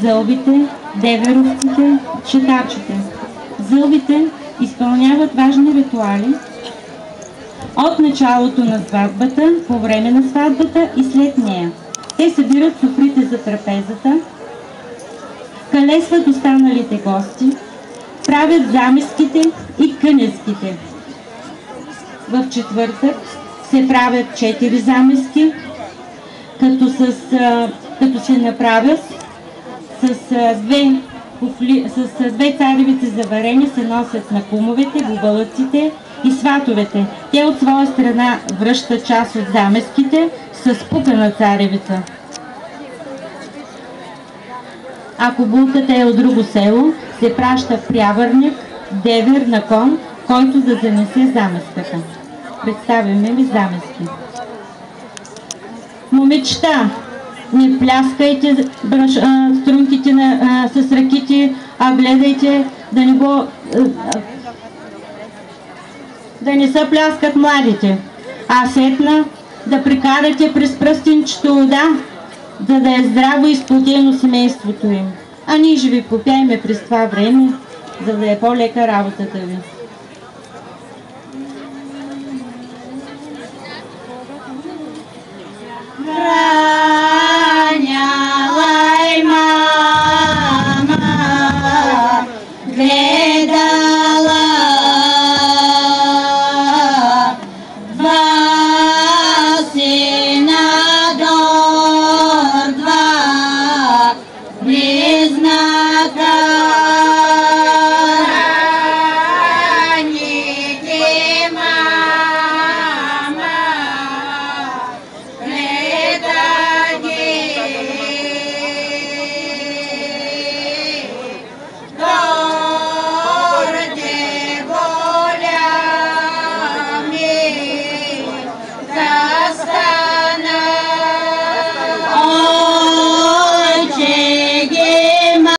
зълбите, деверовците, шетачите. Зълбите изпълняват важни ритуали от началото на сватбата, по време на сватбата и след нея. Те събират софрите за трапезата, калесват останалите гости, правят замеските и кънеските. В четвъртък се правят 4 замески, като се направят с две царевици за варение се носят на кумовете, бубалъците и сватовете. Те от своя страна връщат част от замеските с пукана царевица. Ако булката е от друго село, се праща прявърник, девер на кон, който да занесе замеската. Представяме ви замески. Момичета, не пляскайте струнките с ръките, а гледайте да не се пляскат младите. А сетна да прикарате през пръстенчето вода, за да е здраво и сплотено семейството им. А ние ще ви попяйме през това време, за да е по-лека работата ви.